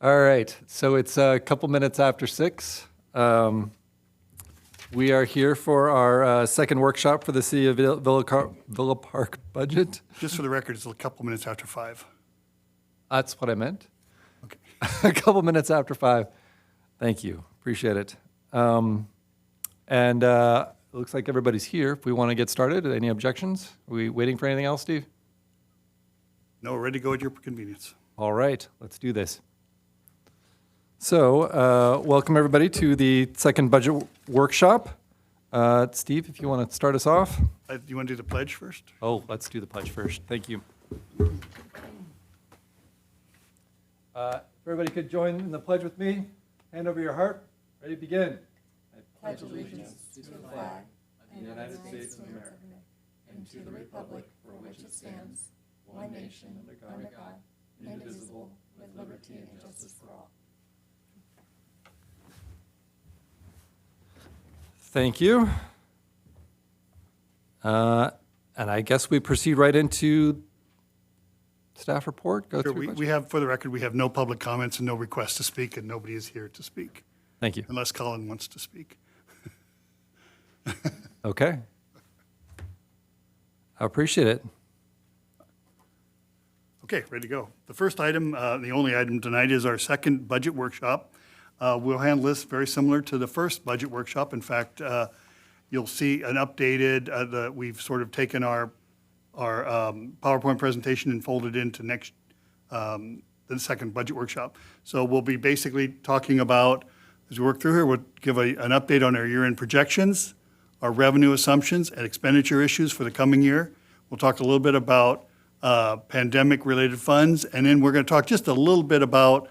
All right, so it's a couple minutes after 6. We are here for our second workshop for the City of Villa Park budget. Just for the record, it's a couple minutes after 5. That's what I meant. Okay. A couple minutes after 5. Thank you, appreciate it. And it looks like everybody's here. If we want to get started, any objections? Are we waiting for anything else, Steve? No, ready to go at your convenience. All right, let's do this. So, welcome everybody to the second budget workshop. Steve, if you want to start us off. You want to do the pledge first? Oh, let's do the pledge first. Thank you. If everybody could join in the pledge with me. Hand over your heart. Ready to begin. I pledge allegiance to the flag of the United States of America and to the republic for which it stands, one nation, under God, indivisible, with liberty and justice for all. Thank you. And I guess we proceed right into staff report. Go Sure, through. we have, for the record, we have no public comments and no requests to speak, and nobody is here to speak, Thank you. unless Colin wants to speak. Okay. I appreciate it. Okay, ready to go. The first item, the only item tonight, is our second budget workshop. We'll handle this very similar to the first budget workshop. In fact, you'll see an updated, we've sort of taken our PowerPoint presentation and folded into the second budget workshop. So we'll be basically talking about, as we work through here, we'll give an update on our year-end projections, our revenue assumptions, and expenditure issues for the coming year. We'll talk a little bit about pandemic-related funds, and then we're going to talk just a little bit about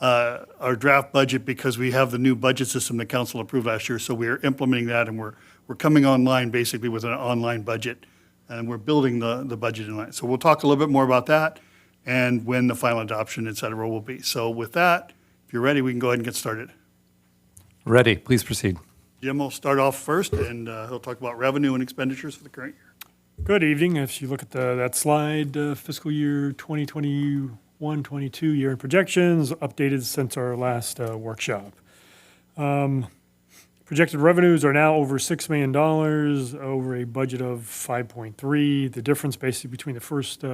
our draft budget, because we have the new budget system that council approved last year. So we're implementing that, and we're coming online basically with an online budget, and we're building the budget in line. So we'll talk a little bit more about that and when the final adoption, et cetera, will be. So with that, if you're ready, we can go ahead and get started. Ready. Please proceed. Jim will start off first, and he'll talk about revenue and expenditures for the current year. Good evening. If you look at that slide, fiscal year 2021-22 year-end projections, updated since our last workshop. Projected revenues are now over $6 million, over a budget of 5.3. The difference basically between the first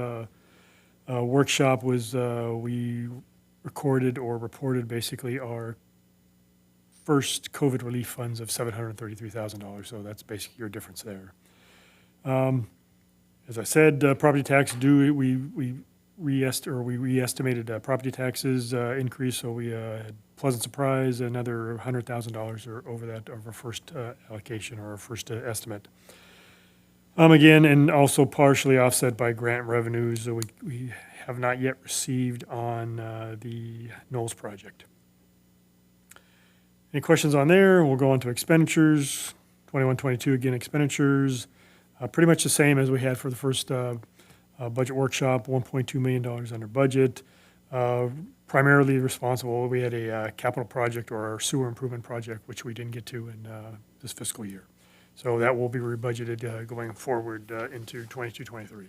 workshop was we recorded or reported basically our first COVID relief funds of $733,000. So that's basically your difference there. As I said, property tax we re-estimated property taxes increase, so we had pleasant surprise, another $100,000 or over that of our first allocation or our first estimate. Again, and also partially offset by grant revenues that we have not yet received on the Knowles project. Any questions on there? We'll go on to expenditures. 21-22, again, expenditures. Pretty much the same as we had for the first budget workshop, $1.2 million under budget. Primarily responsible, we had a capital project or our sewer improvement project, which we didn't get to in this fiscal year. So that will be rebudgeted going forward into 22-23.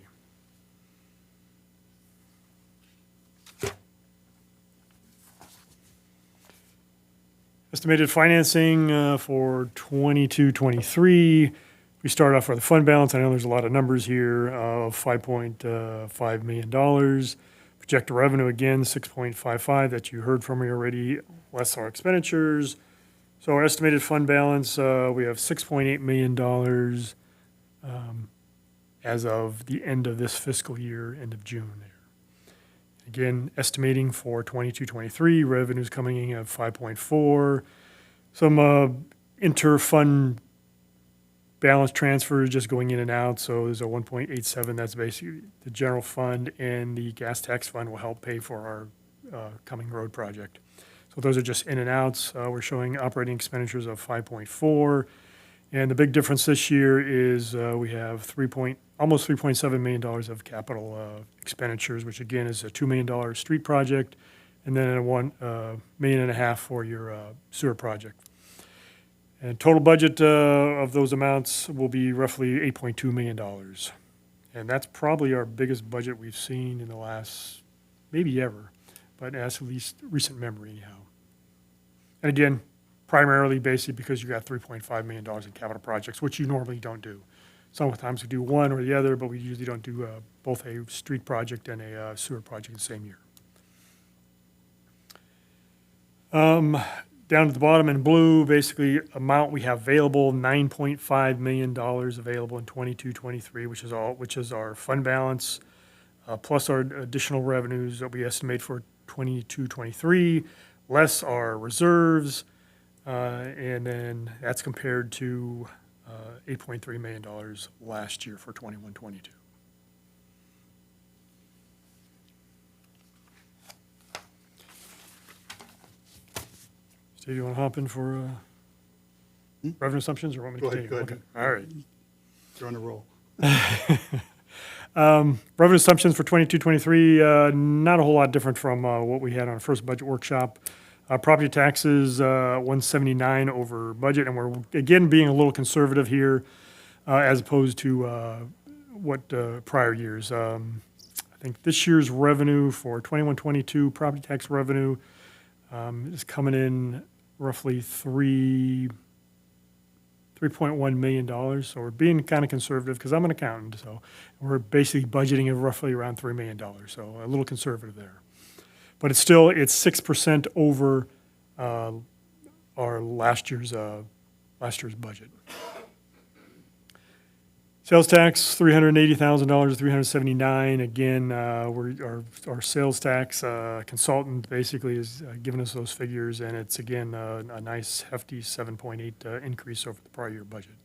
Estimated financing for 22-23. We start off with a fund balance. I know there's a lot of numbers here of $5.5 million. Projected revenue, again, 6.55 that you heard from me already, less our expenditures. So our estimated fund balance, we have $6.8 million as of the end of this fiscal year, end of June there. Again, estimating for 22-23, revenues coming in at 5.4. Some inter-fund balance transfers just going in and out. So there's a 1.87. That's basically the general fund, and the gas tax fund will help pay for our coming road project. So those are just in and outs. We're showing operating expenditures of 5.4. And the big difference this year is we have almost $3.7 million of capital expenditures, which again is a $2 million street project, and then a $1.5 million for your sewer project. And total budget of those amounts will be roughly $8.2 million. And that's probably our biggest budget we've seen in the last, maybe ever. but as at least recent memory anyhow. And again, primarily basically because you got $3.5 million in capital projects, which you normally don't do. Sometimes we do one or the other, but we usually don't do both a street project and a sewer project the same year. Down at the bottom in blue, basically amount we have available, $9.5 million available in 22-23, which is our fund balance, plus our additional revenues that we estimate for 22-23, less our reserves, and then that's compared to $8.3 million last year for 21-22. Steve, you want to hop in for revenue assumptions, or want me to Go ahead, continue? go ahead. Okay. All right. You're on a roll. Revenue assumptions for 22-23, not a whole lot different from what we had on our first budget workshop. Property taxes, 179 over budget, and we're again being a little conservative here as opposed to what prior years. I think this year's revenue for 21-22 property tax revenue is coming in roughly $3.1 million. So we're being kind of conservative because I'm an accountant. So we're basically budgeting at roughly around $3 million. So a little conservative there. But it's 6% over our last year's budget. Sales tax, $380,000 to $379,000. Again, our sales tax consultant basically is giving us those figures, and it's again a nice hefty 7.8 increase over the prior year budget.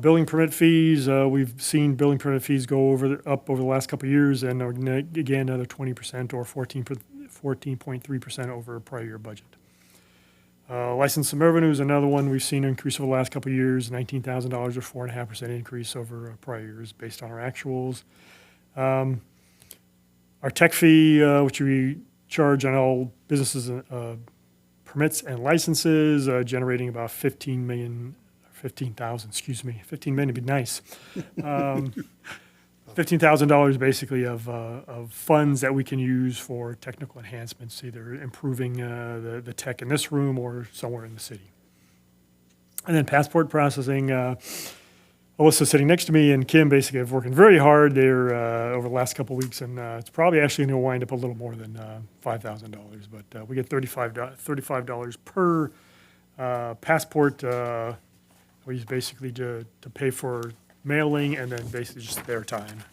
Building permit fees, we've seen building permit fees go up over the last couple of years, and again another 20% or 14.3% over prior year budget. License and revenue is another one we've seen increase over the last couple of years, $19,000 or 4.5% increase over prior years based on our actuals. Our tech fee, which we charge on all businesses, permits and licenses, generating about 15 million would be nice. $15,000 basically of funds that we can use for technical enhancements, either improving the tech in this room or somewhere in the city. And then passport processing, Alyssa's sitting next to me, and Kim basically have working very hard there over the last couple of weeks, and it's probably actually going to wind up a little more than $5,000, but we get $35 per passport. We use basically to pay for mailing and then basically just their time.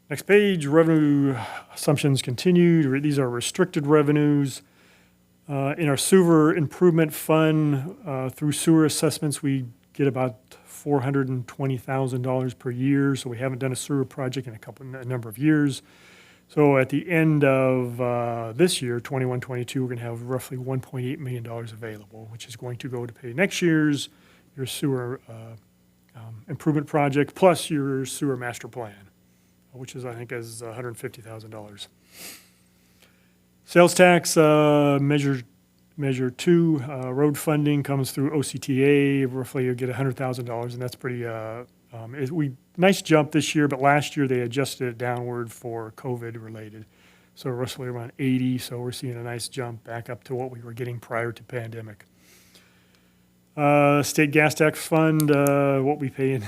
Next page, revenue assumptions continued. These are restricted revenues. In our sewer improvement fund, through sewer assessments, we get about $420,000 per year. So we haven't done a sewer project in a number of years. So at the end of this year, 21-22, we're going to have roughly $1.8 million available, which is going to go to pay next year's your sewer improvement project plus your sewer master plan, which is, I think, is $150,000. Sales tax, measure 2, road funding comes through OCTA. Roughly you'll get $100,000, and that's pretty, nice jump this year, but last year they adjusted it downward for COVID related. So roughly around 80, so we're seeing a nice jump back up to what we were getting prior to pandemic. State gas tax fund, what we pay in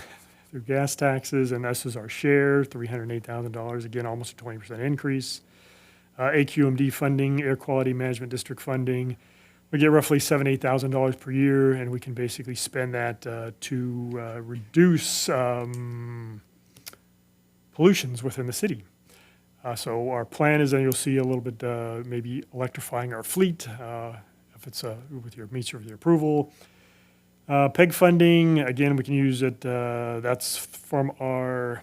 through gas taxes, and this is our share, $308,000, again, almost a 20% increase. AQMD funding, air quality management district funding, we get roughly $8,000 per year, and we can basically spend that to reduce pollutions within the city. So our plan is that you'll see a little bit maybe electrifying our fleet if it's meets with your approval. PEG funding, again, we can use it. That's from our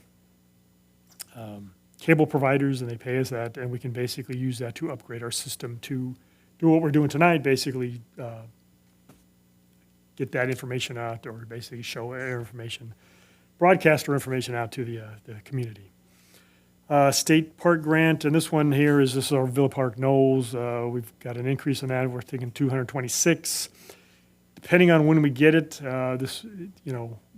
cable providers, and they pay us that, and we can basically use that to upgrade our system to do what we're doing tonight, basically get that information out, or basically show our information, broadcast our information out to the community. State park grant, and this is our Villa Park Knolls. We've got an increase in that. We're thinking 226. depending on when we get it, we're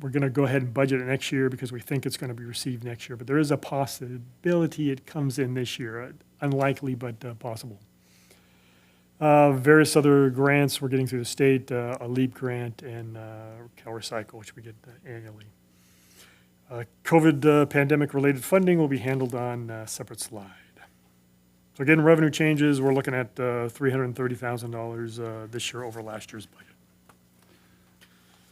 going to go ahead and budget it next year because we think it's going to be received next year. But there is a possibility it comes in this year. Unlikely, but possible. Various other grants we're getting through the state, a LEAP grant and CalRecycle, which we get annually. COVID pandemic-related funding will be handled on a separate slide. So again, revenue changes, we're looking at $330,000 this year over last year's budget.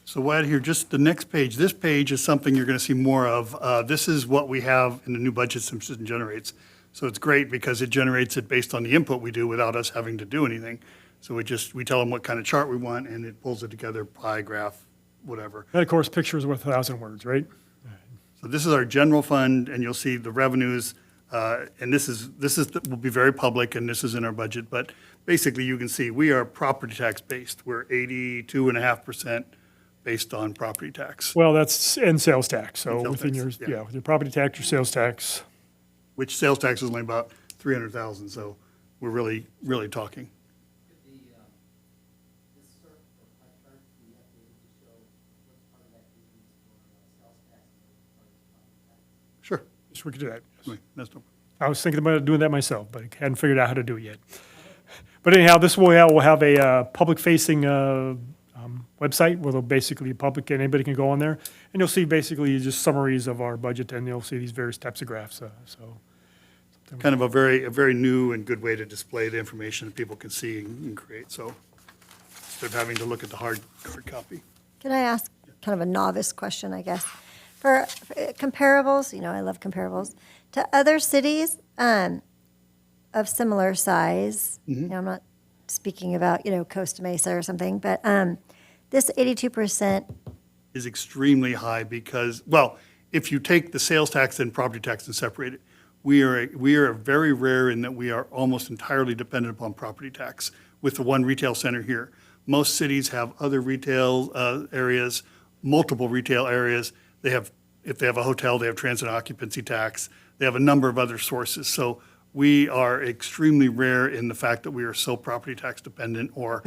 So we'll add here, just the next page. This page is something you're going to see more of. This is what we have in the new budget system generates. So it's great because it generates it based on the input we do without us having to do anything. So we tell them what kind of chart we want, and it pulls it together, pie, graph, whatever. And of course, pictures worth 1,000 words, right? So this is our general fund, and you'll see the revenues, and this will be very public, and this is in our budget. But basically, you can see we are property tax based. We're 82.5% based on property tax, Well, that's and sales tax. So And sales within tax, your yeah. with your property tax, your sales tax. which sales tax is only about 300,000. So we're really, really talking. This sort of pie chart, we have to be able to show what's part of that increase for sales tax and what's part of property tax. Sure. Yes, we could do that. Yes. That's no. I was thinking about doing that myself, but I hadn't figured out how to do it yet. But anyhow, this will have a public-facing website where they'll basically anybody can go on there, and you'll see basically just summaries of our budget, and you'll see these various types of graphs. Kind of a very new and good way to display the information that people can see and create. So instead of having to look at the hard copy. Can I ask kind of a novice question, I guess? For comparables, I love comparables, to other cities of similar size, I'm not speaking about, Costa Mesa or something, but this 82%, Is extremely high because, well, if you take the sales tax and property tax and separate it, we are very rare in that we are almost entirely dependent upon property tax with the one retail center here. Most cities have other retail areas, multiple retail areas. If they have a hotel, they have transit occupancy tax. They have a number of other sources. So we are extremely rare in the fact that we are so property tax dependent or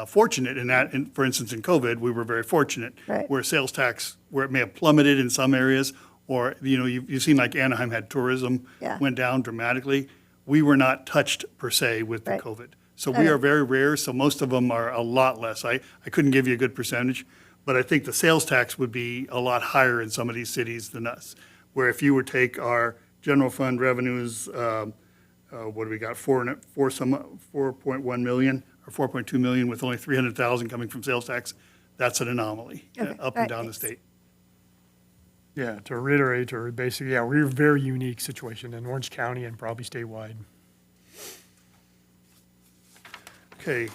fortunate in that. For instance, in COVID, we were very fortunate. Right. Where sales tax, where it may have plummeted in some areas, or, you've seen like Anaheim had tourism, Yeah. went down dramatically. We were not touched per se with the Right. COVID. So we are very rare, so most of them are a lot less. I couldn't give you a good percentage, but I think the sales tax would be a lot higher in some of these cities than us. Where if you were to take our general fund revenues, what do we got, 4.1 million or 4.2 million with only 300,000 coming from sales tax, that's an anomaly, Okay. up All and right, down the thanks. state. Yeah, to reiterate, or basically, we're a very unique situation in Orange County and probably statewide. Okay,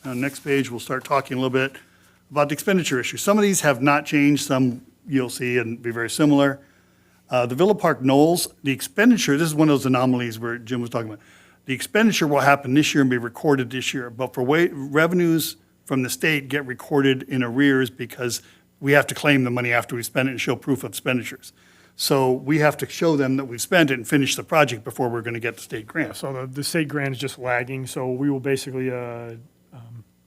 next page, we'll start talking a little bit about the expenditure issue. Some of these have not changed, some you'll see and be very similar. The Villa Park Knolls, the expenditure, this is one of those anomalies where Jim was talking about. The expenditure will happen this year and be recorded this year, but for revenues from the state get recorded in arrears because we have to claim the money after we spend it and show proof of expenditures. So we have to show them that we've spent it and finished the project before we're going to get the state grant. So the state grant is just lagging, so we will basically, the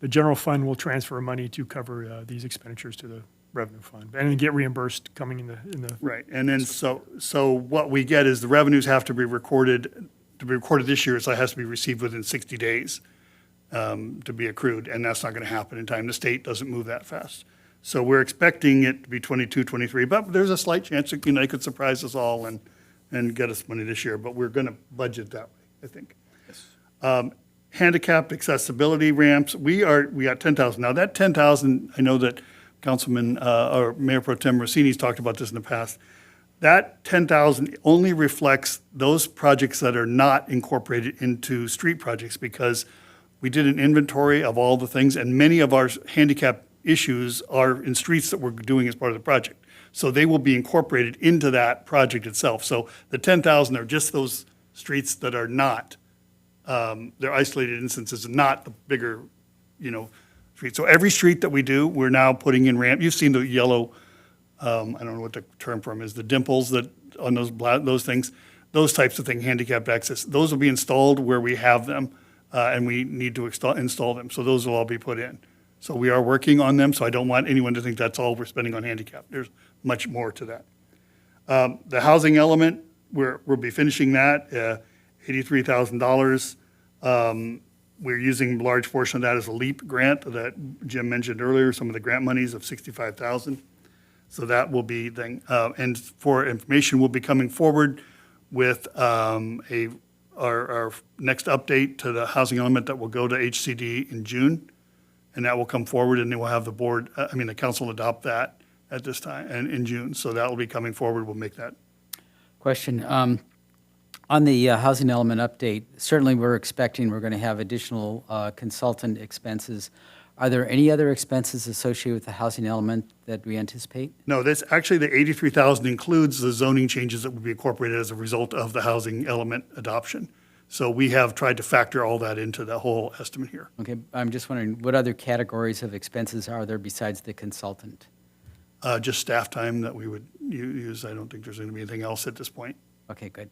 general fund will transfer money to cover these expenditures to the revenue fund, and then get reimbursed coming in the. Right, and then so what we get is the revenues have to be recorded this year, so it has to be received within 60 days to be accrued, and that's not going to happen in time. The state doesn't move that fast. So we're expecting it to be 22, 23, but there's a slight chance that, they could surprise us all and get us money this year, but we're going to budget that way, I think. Handicapped accessibility ramps, we got 10,000. Now that 10,000, I know that Councilman or Mayor Pro Tem Rossini's talked about this in the past. That 10,000 only reflects those projects that are not incorporated into street projects because we did an inventory of all the things, and many of our handicap issues are in streets that we're doing as part of the project. So they will be incorporated into that project itself. So the 10,000 are just those streets that are not, they're isolated instances, not the bigger, streets. So every street that we do, we're now putting in ramp. You've seen the yellow, I don't know what the term for them is, the dimples that on those things, those types of things, handicapped access. Those will be installed where we have them, and we need to install them. So those will all be put in. So we are working on them, so I don't want anyone to think that's all we're spending on handicap. There's much more to that. The housing element, we'll be finishing that, $83,000. We're using a large portion of that as a LEAP grant that Jim mentioned earlier, some of the grant monies of $65,000. So that will be thing. And for information, we'll be coming forward with our next update to the housing element that will go to HCD in June. And that will come forward, and then we'll have the council adopt that at this time, and in June. So that will be coming forward. We'll make that. Question. On the housing element update, certainly we're going to have additional consultant expenses. Are there any other expenses associated with the housing element that we anticipate? No, that's actually the 83,000 includes the zoning changes that will be incorporated as a result of the housing element adoption. So we have tried to factor all that into the whole estimate here. Okay, I'm just wondering, what other categories of expenses are there besides the consultant? Just staff time that we would use. I don't think there's going to be anything else at this point. Okay, good.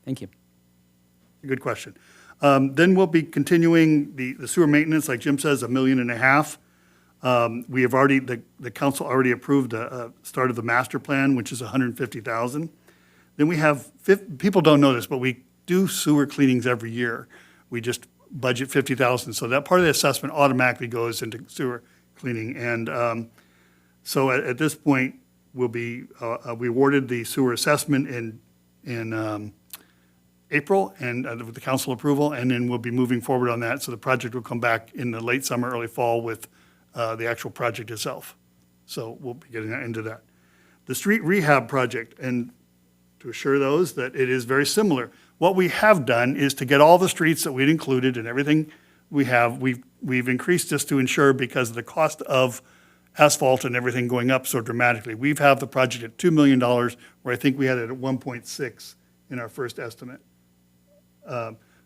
Thank you. Good question. Then we'll be continuing the sewer maintenance, like Jim says, $1.5 million. We have already, the council already approved a start of the master plan, which is $150,000. Then we have, people don't know this, but we do sewer cleanings every year. We just budget $50,000. So that part of the assessment automatically goes into sewer cleaning. And so at this point, we'll be, we awarded the sewer assessment in April and with the council approval, and then we'll be moving forward on that. So the project will come back in the late summer, early fall with the actual project itself. So we'll be getting into that. The street rehab project, and to assure those that it is very similar. What we have done is to get all the streets that we'd included and everything we have, we've increased this to ensure because of the cost of asphalt and everything going up so dramatically. We've had the project at $2 million, where I think we had it at 1.6 in our first estimate.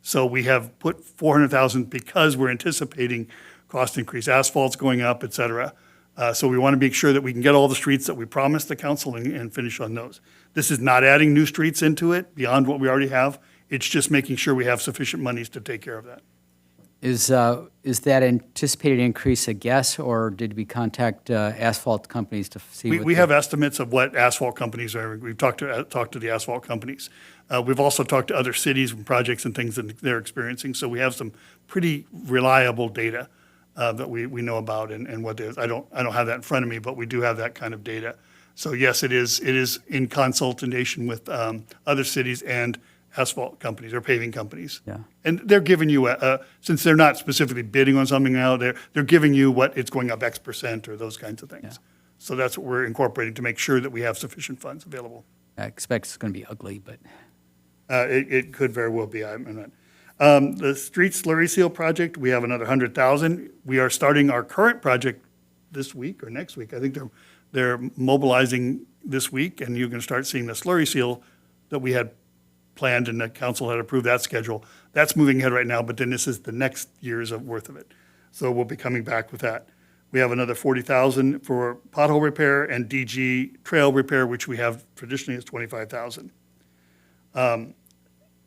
So we have put 400,000 because we're anticipating cost increase, asphalt's going up, et cetera. So we want to make sure that we can get all the streets that we promised the council and finish on those. This is not adding new streets into it beyond what we already have. It's just making sure we have sufficient monies to take care of that. Is that anticipated increase a guess, or did we contact asphalt companies to see? We have estimates of what asphalt companies are. We've talked to the asphalt companies. We've also talked to other cities and projects and things that they're experiencing. So we have some pretty reliable data that we know about and what it is. I don't have that in front of me, but we do have that kind of data. So yes, it is in consultation with other cities and asphalt companies or paving companies. Yeah. And they're giving you since they're not specifically bidding on something now, they're giving you what it's going up X% or those kinds of things. Yeah. So that's what we're incorporating to make sure that we have sufficient funds available. I expect it's going to be ugly, but It could very well be. I'm not. The street slurry seal project, we have another 100,000. We are starting our current project this week or next week. I think they're mobilizing this week, and you're going to start seeing the slurry seal that we had planned and the council had approved that schedule. That's moving ahead right now, but then this is the next year's worth of it. So we'll be coming back with that. We have another 40,000 for pothole repair and DG trail repair, which we have traditionally is 25,000.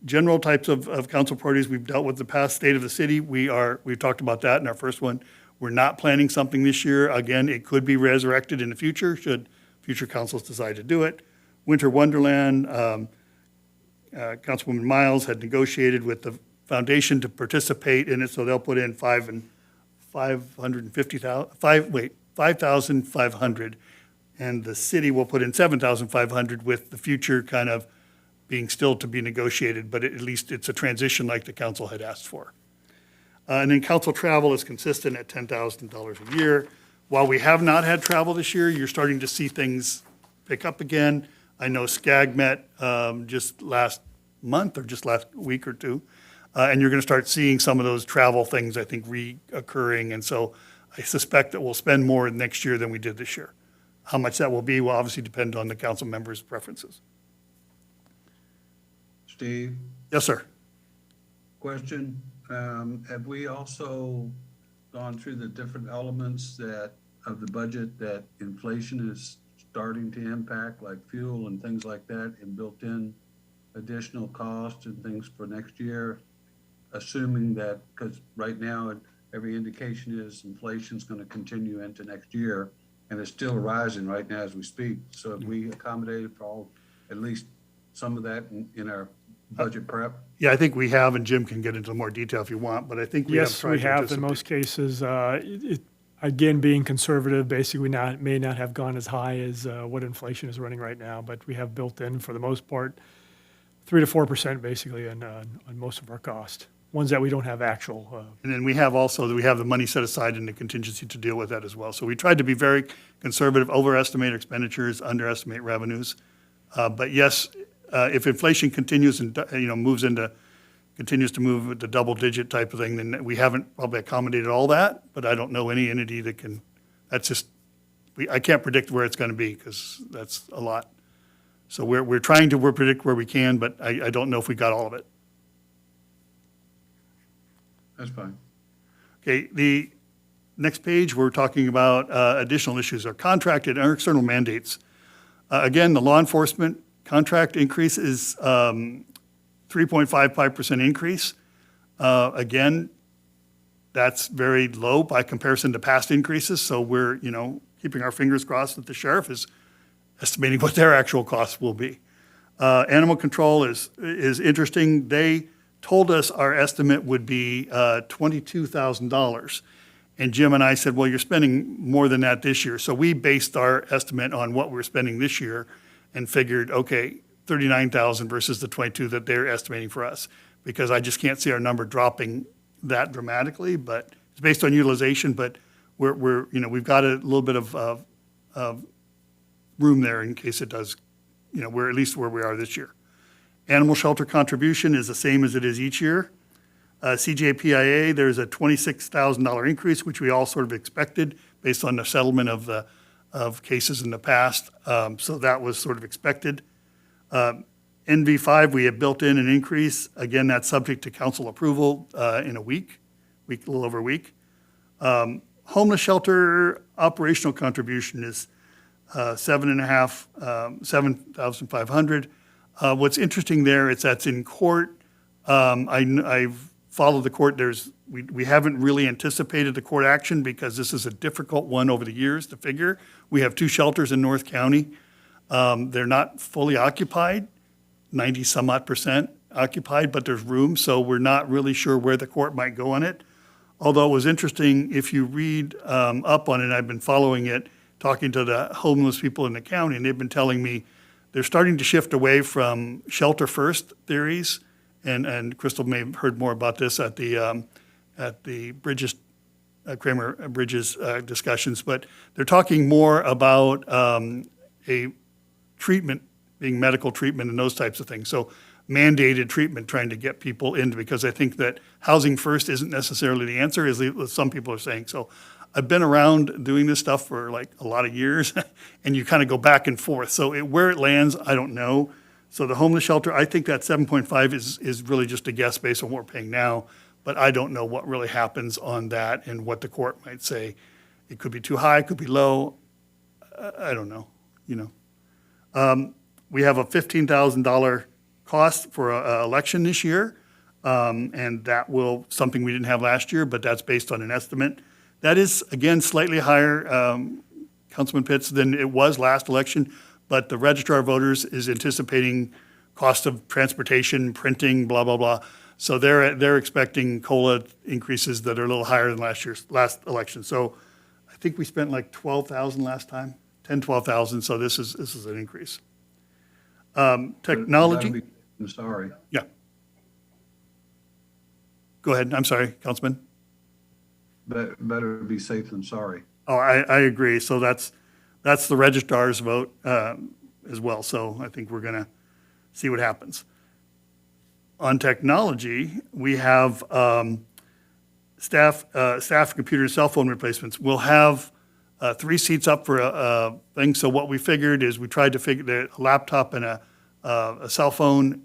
General types of council priorities we've dealt with the past state of the city. We've talked about that in our first one. We're not planning something this year. Again, it could be resurrected in the future should future councils decide to do it. Winter Wonderland, Councilwoman Miles had negotiated with the foundation to participate in it, so they'll put in $5,500, and the city will put in $7,500 with the future kind of being still to be negotiated, but at least it's a transition like the council had asked for. And then council travel is consistent at $10,000 a year. While we have not had travel this year, you're starting to see things pick up again. I know SCAG met just last month or just last week or two, and you're going to start seeing some of those travel things, I think, reoccurring. And so I suspect that we'll spend more next year than we did this year. How much that will be will obviously depend on the council members' preferences. Steve, Yes, sir. question. Have we also gone through the different elements of the budget that inflation is starting to impact, like fuel and things like that, and built in additional costs and things for next year, assuming that, because right now every indication is inflation's going to continue into next year, and it's still rising right now as we speak. So have we accommodated for all, at least some of that in our budget prep? Yeah, I think we have, and Jim can get into more detail if you want, but I think we have Yes, tried we to have in anticipate. most cases. Again, being conservative, basically may not have gone as high as what inflation is running right now, but we have built in, for the most part, 3 to 4% basically on most of our cost, ones that we don't have actual. And then we have the money set aside in the contingency to deal with that as well. So we tried to be very conservative, overestimate expenditures, underestimate revenues. But yes, if inflation continues and, continues to move with the double-digit type of thing, then we haven't probably accommodated all that, but I don't know any entity that can, I can't predict where it's going to be, because that's a lot. So we're trying to predict where we can, but I don't know if we got all of it. That's fine. Okay, the next page, we're talking about additional issues, our contracted and external mandates. Again, the law enforcement contract increase is 3.55% increase. Again, that's very low by comparison to past increases, so we're, keeping our fingers crossed that the sheriff is estimating what their actual costs will be. Animal control is interesting. They told us our estimate would be $22,000. And Jim and I said, well, you're spending more than that this year. So we based our estimate on what we're spending this year and figured, okay, 39,000 versus the 22 that they're estimating for us, because I just can't see our number dropping that dramatically, but it's based on utilization, but we've got a little bit of room there in case it does, we're at least where we are this year. Animal shelter contribution is the same as it is each year. CJPIA, there's a $26,000 increase, which we all sort of expected based on the settlement of cases in the past. So that was sort of expected. NV5, we have built in an increase. Again, that's subject to council approval in a little over a week. Homeless shelter operational contribution is $7,500. What's interesting there is that's in court. I've followed the court. We haven't really anticipated the court action because this is a difficult one over the years to figure. We have 2 shelters in North County. They're not fully occupied, 90-some-odd% occupied, but there's room, so we're not really sure where the court might go on it. Although it was interesting, if you read up on it, I've been following it, talking to the homeless people in the county, and they've been telling me they're starting to shift away from shelter-first theories, and Crystal may have heard more about this at the Bridges, Kramer Bridges discussions, but they're talking more about a treatment, being medical treatment and those types of things. So mandated treatment, trying to get people into, because I think that housing first isn't necessarily the answer, as some people are saying. So I've been around doing this stuff for like a lot of years, and you kind of go back and forth. So where it lands, I don't know. So the homeless shelter, I think that 7.5 is really just a guess based on what we're paying now, but I don't know what really happens on that and what the court might say. It could be too high, it could be low. I don't know, We have a $15,000 cost for an election this year, and that will, something we didn't have last year, but that's based on an estimate. That is, again, slightly higher, Councilman Pitts, than it was last election, but the registrar of voters is anticipating cost of transportation, printing, blah, blah, blah. So they're expecting COLA increases that are a little higher than last election. So I think we spent like 12,000 last time, 10, 12,000, so this is an increase. Technology. I'm sorry. Yeah. Go ahead. I'm sorry, Councilman. Better be safe than sorry. Oh, I agree. So that's the registrar's vote as well. So I think we're going to see what happens. On technology, we have staff computer and cell phone replacements. We'll have 3 seats up for a thing. So what we figured is we tried to figure that a laptop and a cell phone,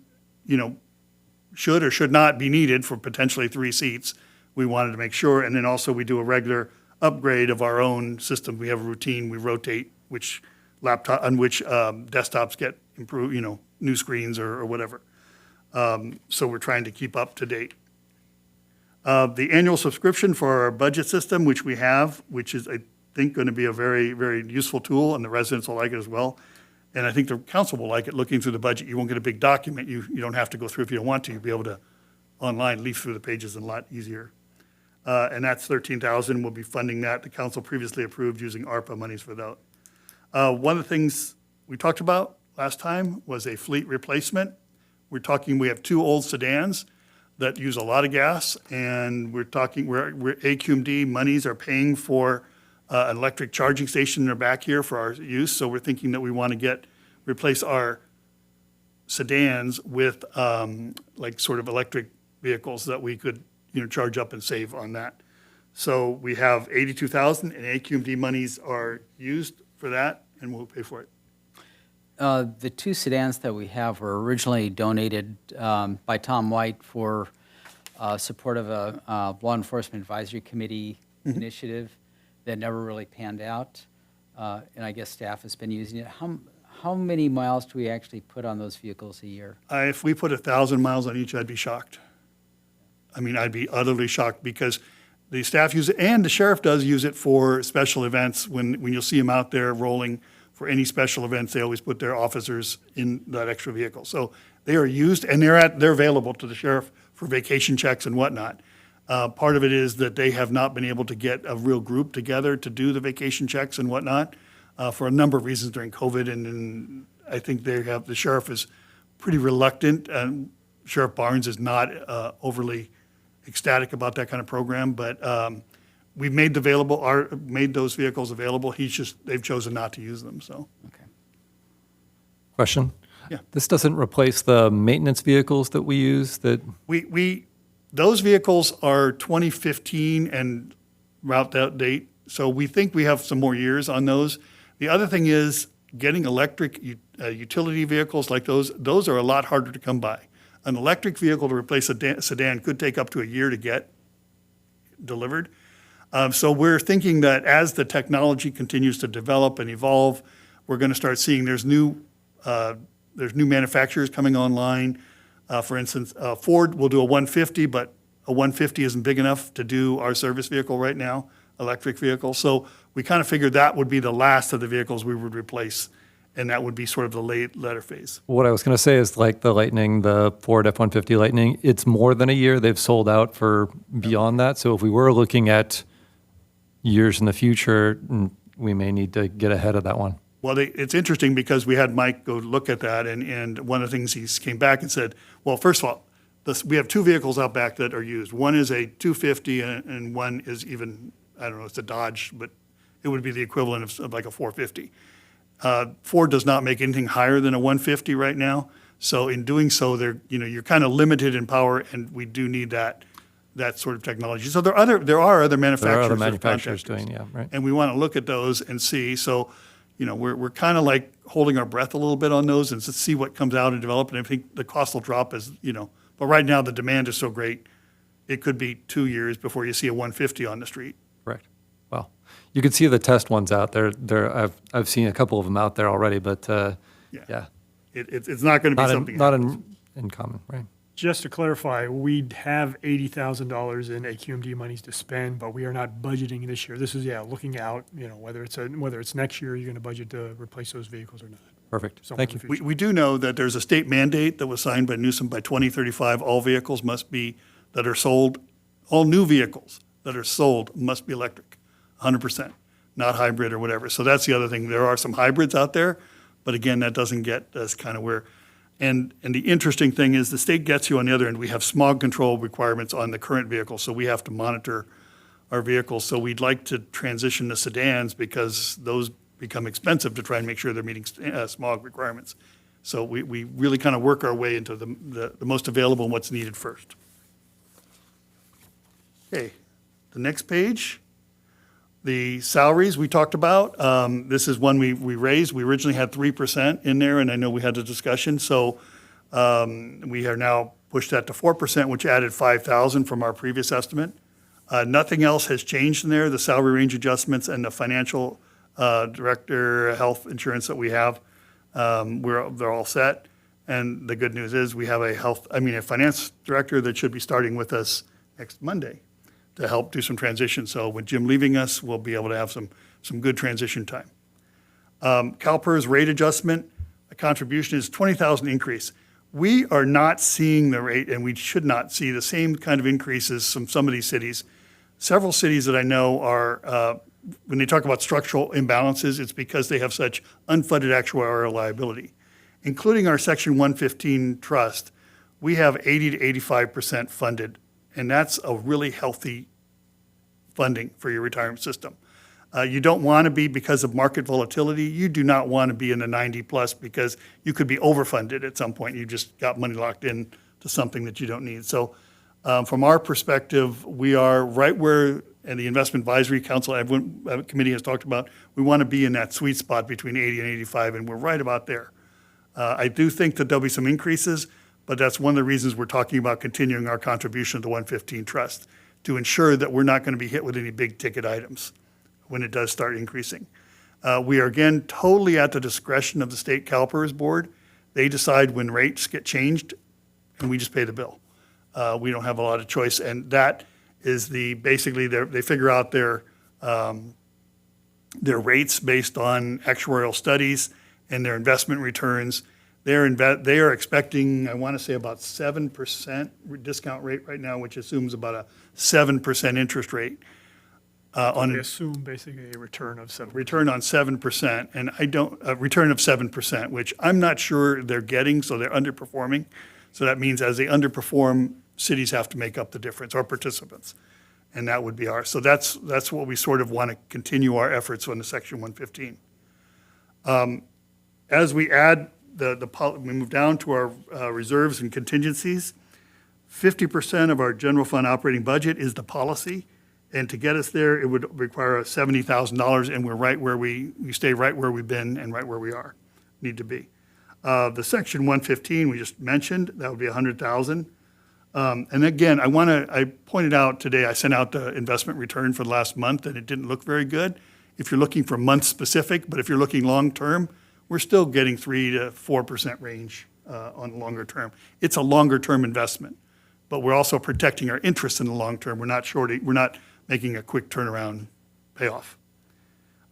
should or should not be needed for potentially 3 seats. We wanted to make sure. And then also we do a regular upgrade of our own system. We have a routine. We rotate which desktops get improved, new screens or whatever. So we're trying to keep up to date. The annual subscription for our budget system, which we have, which is, I think, going to be a very, very useful tool, and the residents will like it as well. And I think the council will like it. Looking through the budget, you won't get a big document. You don't have to go through if you don't want to. You'll be able to online leaf through the pages a lot easier. And that's 13,000. We'll be funding that. The council previously approved using ARPA monies for that. One of the things we talked about last time was a fleet replacement. We have 2 old sedans that use a lot of gas, and we're AQMD monies are paying for an electric charging station in the back here for our use. So we're thinking that we want to replace our sedans with like sort of electric vehicles that we could, charge up and save on that. So we have 82,000, and AQMD monies are used for that, and we'll pay for it. The 2 sedans that we have were originally donated by Tom White for support of a Law Enforcement Advisory Committee initiative that never really panned out, and I guess staff has been using it. How many miles do we actually put on those vehicles a year? If we put 1,000 miles on each, I'd be shocked. I mean, I'd be utterly shocked, because the staff use it, and the sheriff does use it for special events. When you'll see them out there rolling for any special events, they always put their officers in that extra vehicle. So they are used, and they're available to the sheriff for vacation checks and whatnot. Part of it is that they have not been able to get a real group together to do the vacation checks and whatnot for a number of reasons during COVID, and I think the sheriff is pretty reluctant, and Sheriff Barnes is not overly ecstatic about that kind of program, but we've made those vehicles available. They've chosen not to use them, so. Okay. Question? Yeah. This doesn't replace the maintenance vehicles that we use that, Those vehicles are 2015 and route that date, so we think we have some more years on those. The other thing is getting electric utility vehicles like those are a lot harder to come by. An electric vehicle to replace a sedan could take up to a year to get delivered. So we're thinking that as the technology continues to develop and evolve, we're going to start seeing there's new manufacturers coming online. For instance, Ford will do a 150, but a 150 isn't big enough to do our service vehicle right now, electric vehicle. So we kind of figured that would be the last of the vehicles we would replace, and that would be sort of the later phase. what I was going to say is like the Lightning, the Ford F-150 Lightning, it's more than a year. They've sold out for beyond that. So if we were looking at years in the future, we may need to get ahead of that one. Well, it's interesting because we had Mike go look at that, and one of the things he came back and said, well, first of all, we have 2 vehicles out back that are used. One is a 250 and one is even, I don't know, it's a Dodge, but it would be the equivalent of like a 450. Ford does not make anything higher than a 150 right now. So in doing so, you're kind of limited in power, and we do need that sort of technology. So there are other There are manufacturers. other of manufacturers contactors, doing, yeah, right. and we want to look at those and see. So, we're kind of like holding our breath a little bit on those and to see what comes out and develop. And I think the cost will drop but right now the demand is so great, it could be 2 years before you see a 150 on the street. Correct. Well, you can see the test ones out there. I've seen a couple of them out there already, but yeah, It's not going to be something. not in common, right? Just to clarify, we have $80,000 in AQMD monies to spend, but we are not budgeting this year. This is, looking out, whether it's next year, you're going to budget to replace those vehicles or not. Perfect. Somewhere Thank in you. the future. We do know that there's a state mandate that was signed by Newsom by 2035. All vehicles that are sold, all new vehicles that are sold must be electric, 100%, not hybrid or whatever. So that's the other thing. There are some hybrids out there, but again, that doesn't get us kind of where. And the interesting thing is the state gets you on the other end. We have smog control requirements on the current vehicle, so we have to monitor our vehicles. So we'd like to transition to sedans because those become expensive to try and make sure they're meeting smog requirements. So we really kind of work our way into the most available and what's needed first. Okay, the next page, the salaries we talked about. This is one we raised. We originally had 3% in there, and I know we had a discussion. So we are now pushed that to 4%, which added 5,000 from our previous estimate. Nothing else has changed in there. The salary range adjustments and the financial director health insurance that we have, they're all set. And the good news is we have a finance director that should be starting with us next Monday to help do some transition. So with Jim leaving us, we'll be able to have some good transition time. Calpers rate adjustment, the contribution is 20,000 increase. We are not seeing the rate, and we should not see the same kind of increases from some of these cities. Several cities that I know are, when they talk about structural imbalances, it's because they have such unfunded actuarial liability. Including our Section 115 trust, we have 80 to 85% funded, and that's a really healthy funding for your retirement system. You don't want to be, because of market volatility, you do not want to be in the 90 plus because you could be overfunded at some point. You just got money locked in to something that you don't need. So from our perspective, we are right where, and the Investment Advisory Council Committee has talked about, we want to be in that sweet spot between 80 and 85, and we're right about there. I do think that there'll be some increases, but that's one of the reasons we're talking about continuing our contribution to the 115 trust, to ensure that we're not going to be hit with any big ticket items when it does start increasing. We are, again, totally at the discretion of the state Calpers board. They decide when rates get changed, and we just pay the bill. We don't have a lot of choice, and that is basically they figure out their rates based on actuarial studies and their investment returns. They are expecting, I want to say, about 7% discount rate right now, which assumes about a 7% interest rate. They assume basically a return of 7%. Return on 7%, and a return of 7%, which I'm not sure they're getting, so they're underperforming. So that means as they underperform, cities have to make up the difference, or participants, and that would be ours. So that's what we sort of want to continue our efforts on the Section 115. As we add we move down to our reserves and contingencies, 50% of our general fund operating budget is the policy. And to get us there, it would require $70,000, and we're right where we stay right where we've been and right where we need to be. The Section 115 we just mentioned, that would be $100,000. And again, I pointed out today, I sent out the investment return for the last month, and it didn't look very good. If you're looking for month specific, but if you're looking long term, we're still getting 3 to 4% range on longer term. It's a longer term investment, but we're also protecting our interests in the long term. We're not making a quick turnaround payoff.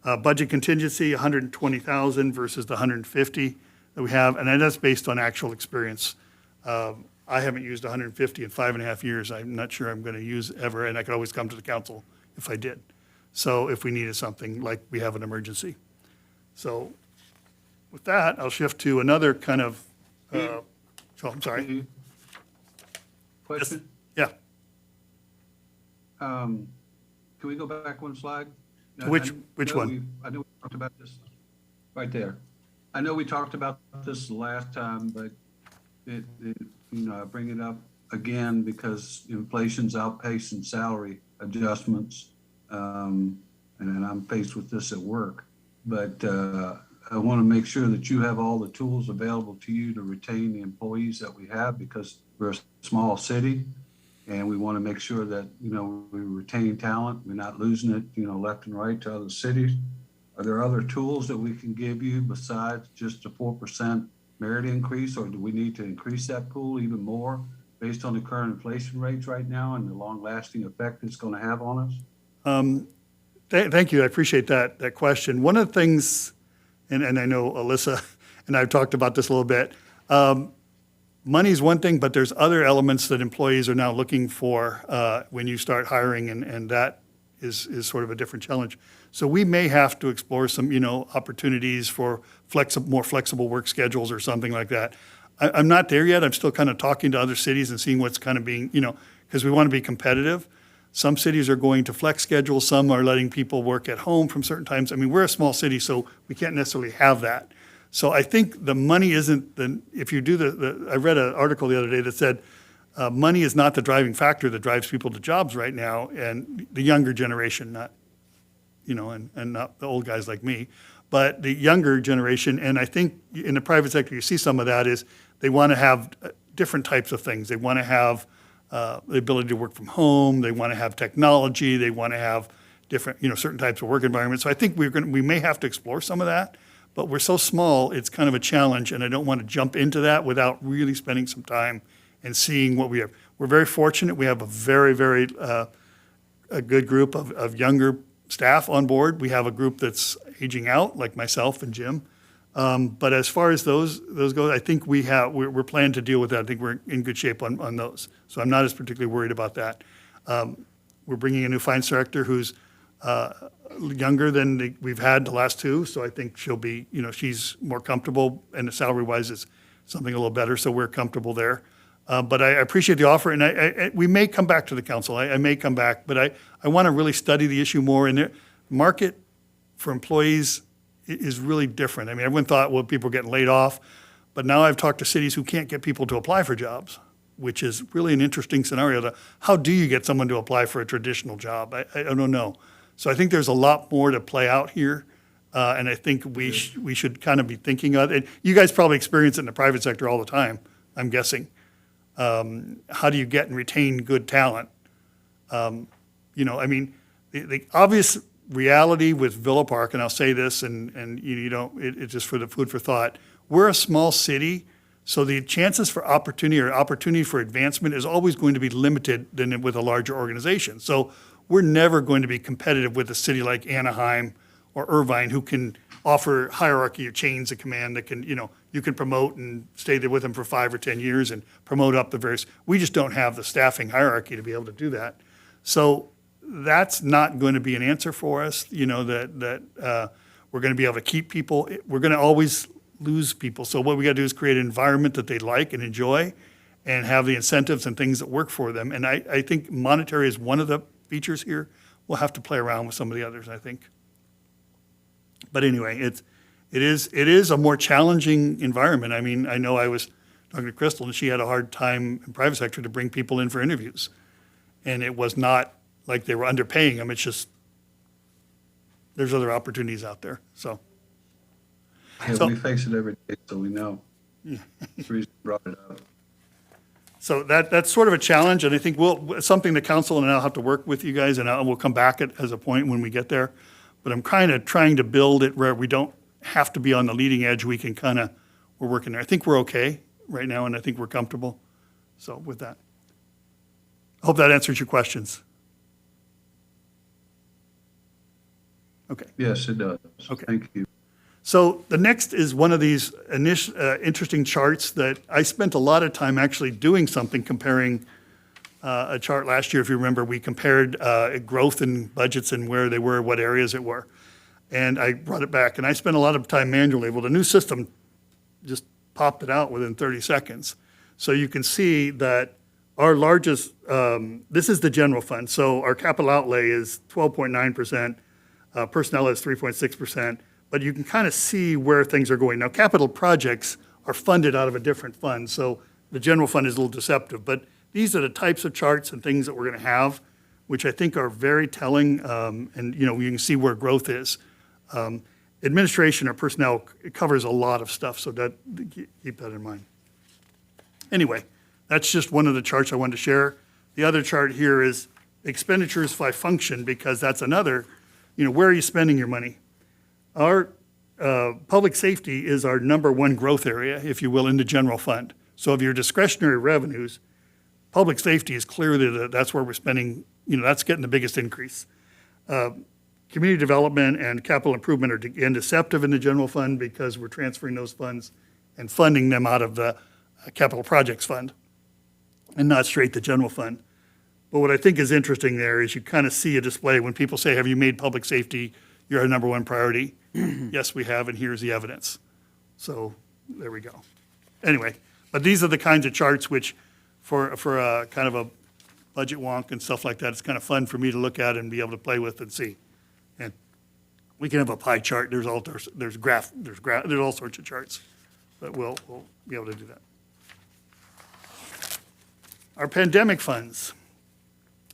Budget contingency, $120,000 versus the $150,000 that we have, and that's based on actual experience. I haven't used $150,000 in 5.5 years. I'm not sure I'm going to use ever, and I could always come to the council if I did. So if we needed something, like we have an emergency. So with that, I'll shift to another kind of, I'm sorry. Question? Yeah. Can we go back one slide? Which I know one? I know we talked about this right there. I know we talked about this last time, but I bring it up again because inflation's outpacing salary adjustments, and I'm faced with this at work. But I want to make sure that you have all the tools available to you to retain the employees that we have, because we're a small city. And we want to make sure that, we retain talent. We're not losing it, left and right to other cities. Are there other tools that we can give you besides just a 4% merit increase? Or do we need to increase that pool even more based on the current inflation rates right now and the long-lasting effect it's going to have on us? Thank you. I appreciate that question. One of the things, and I know Alyssa and I've talked about this a little bit, money's one thing, but there's other elements that employees are now looking for when you start hiring, and that is sort of a different challenge. So we may have to explore some, opportunities for more flexible work schedules or something like that. I'm not there yet. I'm still kind of talking to other cities and seeing what's kind of being, because we want to be competitive. Some cities are going to flex schedules. Some are letting people work at home from certain times. I mean, we're a small city, so we can't necessarily have that. So I think the money isn't if you do I read an article the other day that said money is not the driving factor that drives people to jobs right now, and the younger generation, not, and not the old guys like me, but the younger generation. And I think in the private sector, you see some of that is they want to have different types of things. They want to have the ability to work from home. They want to have technology. They want to have different, certain types of work environments. So I think we may have to explore some of that. But we're so small, it's kind of a challenge, and I don't want to jump into that without really spending some time and seeing what we have. We're very fortunate. We have a very a good group of younger staff on board. We have a group that's aging out, like myself and Jim. But as far as those go, I think we're planning to deal with that. I think we're in good shape on those. So I'm not as particularly worried about that. We're bringing a new finance director who's younger than we've had the last two. So I think she'll be, she's more comfortable, and the salary-wise is something a little better. So we're comfortable there. But I appreciate the offer, and we may come back to the council. I may come back, but I want to really study the issue more. And the market for employees is really different. I mean, everyone thought, well, people are getting laid off, but now I've talked to cities who can't get people to apply for jobs, which is really an interesting scenario. How do you get someone to apply for a traditional job? I don't know. So I think there's a lot more to play out here, and I think we should kind of be thinking of it. You guys probably experience it in the private sector all the time, I'm guessing. How do you get and retain good talent? I mean, the obvious reality with Villa Park, and I'll say this, and it's just for the food for thought. We're a small city, so the chances for opportunity for advancement is always going to be limited than with a larger organization. So we're never going to be competitive with a city like Anaheim or Irvine, who can offer hierarchy or chains of command that can, you can promote and stay there with them for 5 or 10 years and promote up the various. We just don't have the staffing hierarchy to be able to do that. So that's not going to be an answer for us, that we're going to be able to keep people. We're going to always lose people. So what we got to do is create an environment that they like and enjoy and have the incentives and things that work for them. And I think monetary is one of the features here. We'll have to play around with some of the others, I think. But anyway, it is a more challenging environment. I mean, I know I was talking to Crystal, and she had a hard time in private sector to bring people in for interviews. And it was not like they were underpaying them. It's just there's other opportunities out there. So We face it every day, so we know. That's the reason I brought it up. So that's sort of a challenge, and I think something the council and I'll have to work with you guys, and we'll come back as a point when we get there. But I'm kind of trying to build it where we don't have to be on the leading edge. We can we're working there. I think we're okay right now, and I think we're comfortable. So with that, I hope that answers your questions. Okay. Yes, it does. Okay. Thank you. So the next is one of these interesting charts that I spent a lot of time actually doing something comparing a chart last year. If you remember, we compared growth in budgets and where they were, what areas it were. And I brought it back, and I spent a lot of time manually. Well, the new system just popped it out within 30 seconds. So you can see that our largest, this is the general fund. So our capital outlay is 12.9%, personnel is 3.6%. But you can kind of see where things are going. Now, capital projects are funded out of a different fund, so the general fund is a little deceptive. But these are the types of charts and things that we're going to have, which I think are very telling, and you can see where growth is. Administration or personnel covers a lot of stuff, so keep that in mind. Anyway, that's just one of the charts I wanted to share. The other chart here is expenditures by function, because that's another, where are you spending your money? Our public safety is our number one growth area, if you will, in the general fund. So of your discretionary revenues, public safety is clearly that's where we're spending, that's getting the biggest increase. Community development and capital improvement are again deceptive in the general fund because we're transferring those funds and funding them out of the capital projects fund and not straight the general fund. But what I think is interesting there is you kind of see a display when people say, have you made public safety your number one priority? Yes, we have, and here's the evidence. So there we go. Anyway, but these are the kinds of charts which for a kind of a budget wonk and stuff like that, it's kind of fun for me to look at and be able to play with and see. And we can have a pie chart. There's all sorts of charts, but we'll be able to do that. Our pandemic funds.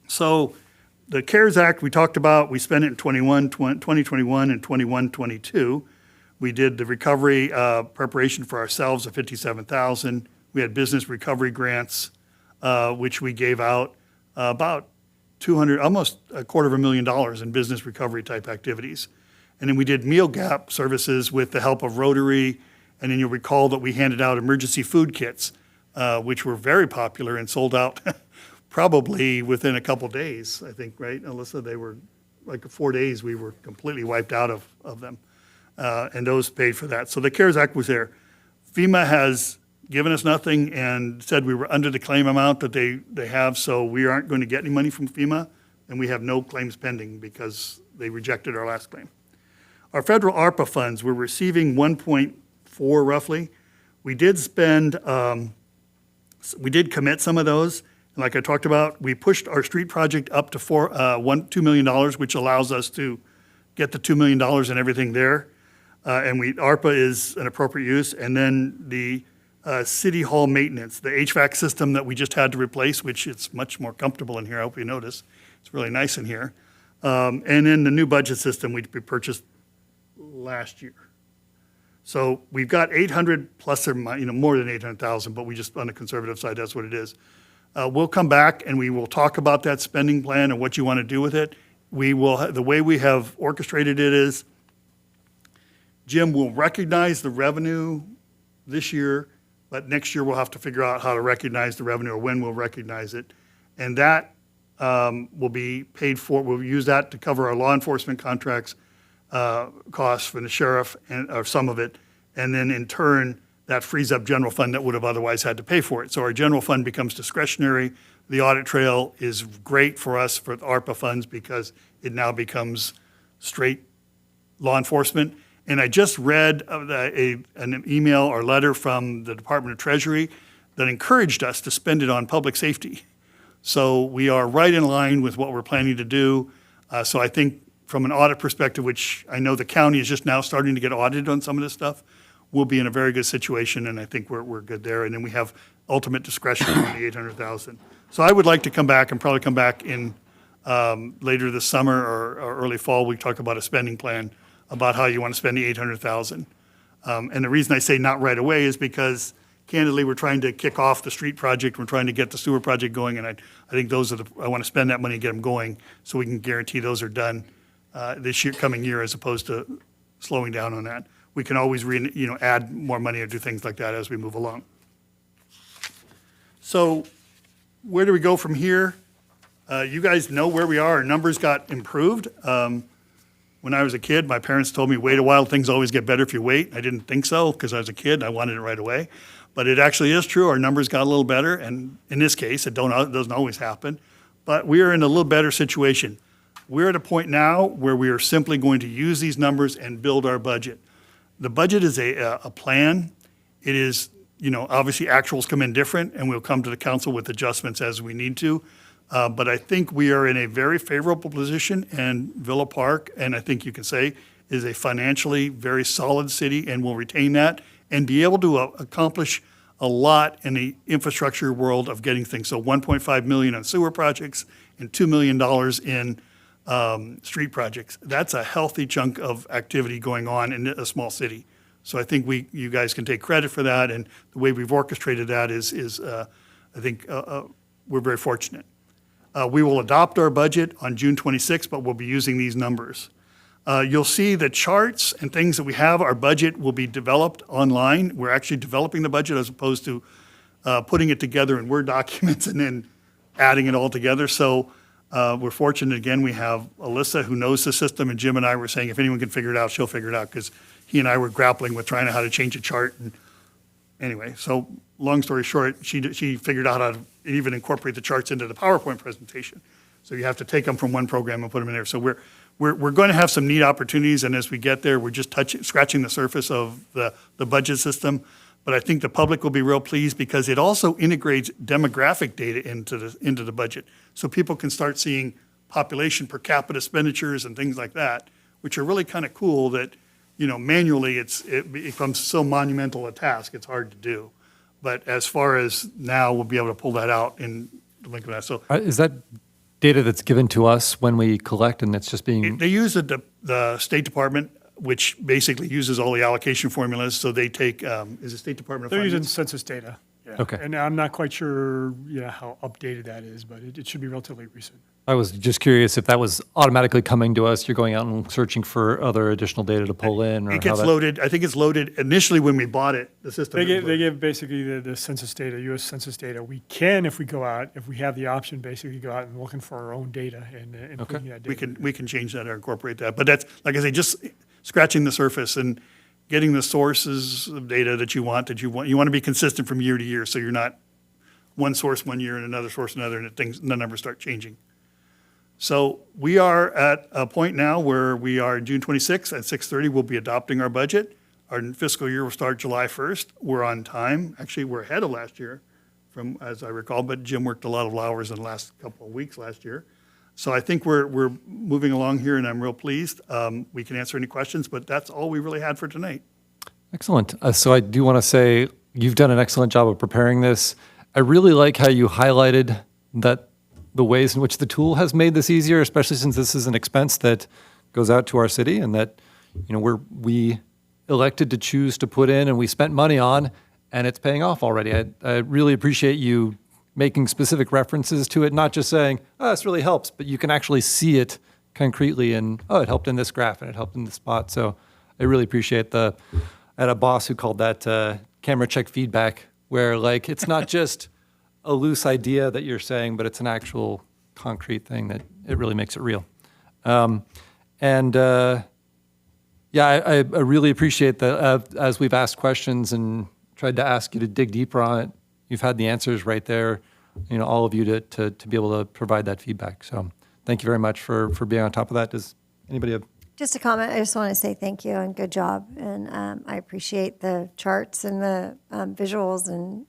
So the CARES Act we talked about, we spent it in 2021 and 21-22. We did the recovery preparation for ourselves of $57,000. We had business recovery grants, which we gave out about almost $250,000 in business recovery type activities. And then we did meal gap services with the help of Rotary. And then you'll recall that we handed out emergency food kits which were very popular and sold out probably within a couple days, I think, right, Alyssa? They were, like 4 days, we were completely wiped out of them. And those paid for that. So the CARES Act was there. FEMA has given us nothing and said we were under the claim amount that they have, so we aren't going to get any money from FEMA, and we have no claims pending because they rejected our last claim. Our federal ARPA funds, we're receiving 1.4 roughly. We did spend, we did commit some of those. And like I talked about, we pushed our street project up to $2 million, which allows us to get the $2 million and everything there. And ARPA is an appropriate use. And then the city hall maintenance, the HVAC system that we just had to replace, which it's much more comfortable in here. I hope you notice. It's really nice in here. And then the new budget system we purchased last year. So we've got 800 plus or more than 800,000, but we just on the conservative side, that's what it is. We'll come back and we will talk about that spending plan and what you want to do with it. We will, the way we have orchestrated it is, Jim will recognize the revenue this year, but next year we'll have to figure out how to recognize the revenue or when we'll recognize it. And that will be paid for, we'll use that to cover our law enforcement contracts, costs for the sheriff or some of it. And then in turn, that frees up general fund that would have otherwise had to pay for it. So our general fund becomes discretionary. The audit trail is great for us for ARPA funds because it now becomes straight law enforcement. And I just read an email or letter from the Department of Treasury that encouraged us to spend it on public safety. So we are right in line with what we're planning to do. So I think from an audit perspective, which I know the county is just now starting to get audited on some of this stuff, we'll be in a very good situation, and I think we're good there. And then we have ultimate discretion on the 800,000. So I would like to come back and probably come back in later this summer or early fall. We talk about a spending plan about how you want to spend the 800,000. And the reason I say not right away is because candidly, we're trying to kick off the street project. We're trying to get the sewer project going, and I think those are I want to spend that money and get them going so we can guarantee those are done this year, coming year, as opposed to slowing down on that. We can always add more money or do things like that as we move along. So where do we go from here? You guys know where we are. Our numbers got improved. When I was a kid, my parents told me, wait a while, things always get better if you wait. I didn't think so because I was a kid. I wanted it right away. But it actually is true. Our numbers got a little better. And in this case, it doesn't always happen. But we are in a little better situation. We're at a point now where we are simply going to use these numbers and build our budget. The budget is a plan. It is, obviously actuals come in different, and we'll come to the council with adjustments as we need to. But I think we are in a very favorable position, and Villa Park, and I think you can say, is a financially very solid city and will retain that and be able to accomplish a lot in the infrastructure world of getting things. So $1.5 million on sewer projects and $2 million in street projects. That's a healthy chunk of activity going on in a small city. So I think you guys can take credit for that, and the way we've orchestrated that is I think we're very fortunate. We will adopt our budget on June 26th, but we'll be using these numbers. You'll see the charts and things that we have. Our budget will be developed online. We're actually developing the budget as opposed to putting it together in Word documents and then adding it all together. So we're fortunate, again, we have Alyssa who knows the system, and Jim and I were saying if anyone can figure it out, she'll figure it out, because he and I were grappling with trying to how to change a chart. And anyway, so long story short, she figured out how to even incorporate the charts into the PowerPoint presentation. So you have to take them from one program and put them in there. So we're going to have some neat opportunities, and as we get there, we're just scratching the surface of the budget system. But I think the public will be real pleased because it also integrates demographic data into the budget. So people can start seeing population per capita expenditures and things like that, which are really kind of cool that, manually it becomes so monumental a task, it's hard to do. But as far as now, we'll be able to pull that out in the link of that. So Is that data that's given to us when we collect, and it's just being? they use the State Department, which basically uses all the allocation formulas. So they take, is it State Department of They're using Finance? census data. Yeah. Okay. And I'm not quite sure, how updated that is, but it should be relatively recent. I was just curious if that was automatically coming to us. You're going out and searching for other additional data to pull in, or It how gets that. loaded, I think it's loaded initially when we bought it, the system. They give basically the census data, US Census data. We can, if we go out, if we have the option, basically go out and looking for our own data and putting that data. We can change that or incorporate that. But that's, like I say, just scratching the surface and getting the sources of data that you want. You want to be consistent from year to year, so you're not one source one year and another source another, and the numbers start changing. So we are at a point now where we are June 26th at 6:30. We'll be adopting our budget. Our fiscal year will start July 1st. We're on time. Actually, we're ahead of last year, from as I recall. But Jim worked a lot of hours in the last couple of weeks last year. So I think we're moving along here, and I'm real pleased. We can answer any questions, but that's all we really had for tonight. Excellent. So I do want to say you've done an excellent job of preparing this. I really like how you highlighted that the ways in which the tool has made this easier, especially since this is an expense that goes out to our city and that, we elected to choose to put in and we spent money on, and it's paying off already. I really appreciate you making specific references to it, not just saying, oh, this really helps, but you can actually see it concretely and, oh, it helped in this graph and it helped in this spot. So I really appreciate I had a boss who called that camera check feedback, where it's not just a loose idea that you're saying, but it's an actual concrete thing that it really makes it real. I really appreciate that as we've asked questions and tried to ask you to dig deeper on it, you've had the answers right there, all of you to be able to provide that feedback. So thank you very much for being on top of that. Does anybody have? Just a comment. I just want to say thank you and good job. And I appreciate the charts and the visuals and,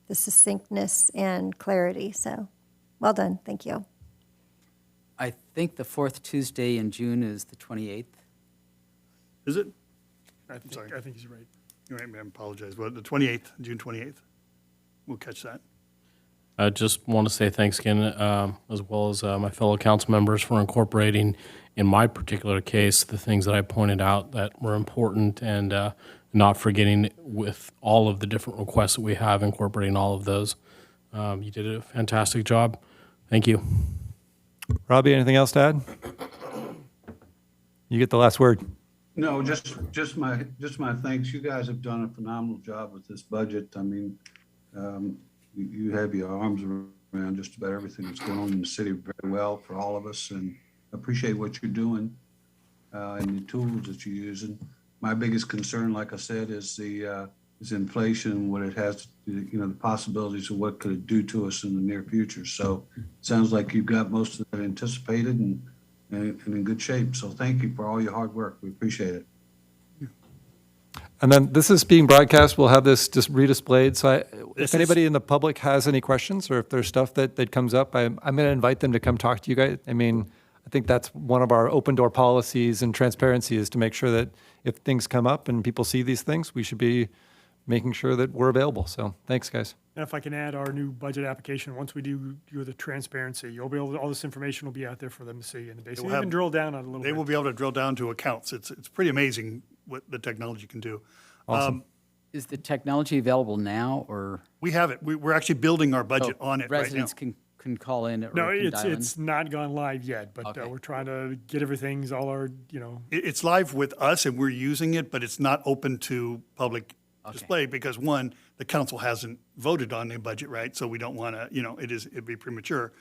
the succinctness and clarity. So well done. Thank you. I think the fourth Tuesday in June is the 28th. Is it? I sorry. think he's right. You're right, ma'am. Apologize. Well, the 28th, June 28th. We'll catch that. I just want to say thanks again, as well as my fellow council members, for incorporating, in my particular case, the things that I pointed out that were important, and not forgetting with all of the different requests that we have, incorporating all of those. You did a fantastic job. Thank you. Robbie, anything else to add? You get the last word. No, just my thanks. You guys have done a phenomenal job with this budget. I mean, you have your arms around just about everything that's going on in the city very well for all of us, and appreciate what you're doing and the tools that you're using. My biggest concern, like I said, is inflation, what it has, the possibilities of what could it do to us in the near future. So it sounds like you've got most of that anticipated and in good shape. So thank you for all your hard work. We appreciate it. And then this is being broadcast. We'll have this just redisplayed. So if anybody in the public has any questions, or if there's stuff that comes up, I'm going to invite them to come talk to you guys. I mean, I think that's one of our open door policies and transparency, is to make sure that if things come up and people see these things, we should be making sure that we're available. So thanks, guys. And if I can add our new budget application, once we do the transparency, you'll be able to, all this information will be out there for them to see and basically have- even drill down on it a little bit. They will be able to drill down to accounts. It's pretty amazing what the technology can do. Awesome. Is the technology available now, or We have it. We're actually building our budget on it right now. residents can call in or No, can dial in? it's not gone live yet, but Okay. we're trying to get everything, all our, It's live with us and we're using it, but it's not open to public display because, one, the council hasn't voted on the budget, right? So we don't want to, it'd be premature.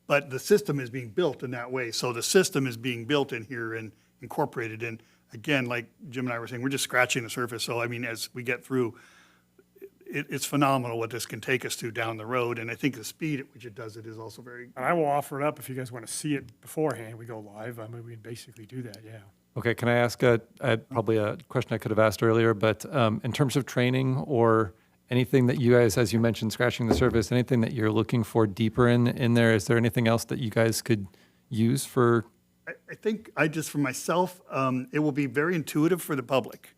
But the system is being built in that way. So the system is being built in here and incorporated in. Again, like Jim and I were saying, we're just scratching the surface. So, I mean, as we get through, it's phenomenal what this can take us to down the road. And I think the speed at which it does it is also very, and I will offer it up if you guys want to see it beforehand. We go live. I mean, we can basically do that, yeah. Okay, can I ask probably a question I could have asked earlier, but in terms of training or anything that you guys, as you mentioned, scratching the surface, anything that you're looking for deeper in there, is there anything else that you guys could use for? I think for myself, it will be very intuitive for the public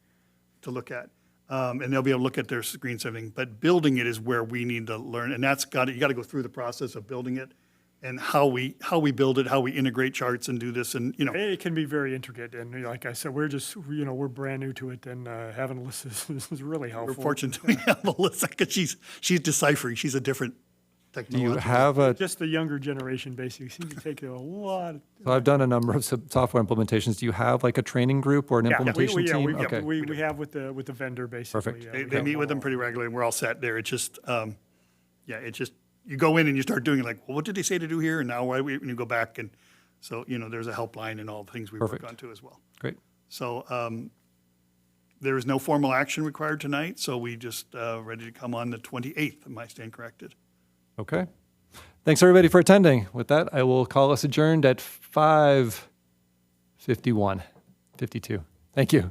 to look at. And they'll be able to look at their screens and everything. But building it is where we need to learn. And you got to go through the process of building it and how we build it, how we integrate charts and do this, and, you know, It can be very intricate, and like I said, we're just, we're brand new to it, and having Alyssa is really we're helpful. fortunate we have Alyssa, because she's deciphering, she's a different Do you technology. have a, Just the younger generation basically seems to take a lot. so I've done a number of software implementations. Do you have like a training group or an implementation team? Okay, We have with the vendor basically. Perfect. yeah, They, we they have meet with them all- pretty regularly, and we're all set there. It's just, it's just, you go in and you start doing it like, well, what did they say to do here? And now why, and you go back, and so, there's a helpline and all the things we work Perfect. on too as well. great. So, there is no formal action required tonight, so we just, ready to come on the 28th, am I stand corrected? Okay. Thanks, everybody, for attending. With that, I will call us adjourned at 5:51, 52. Thank you.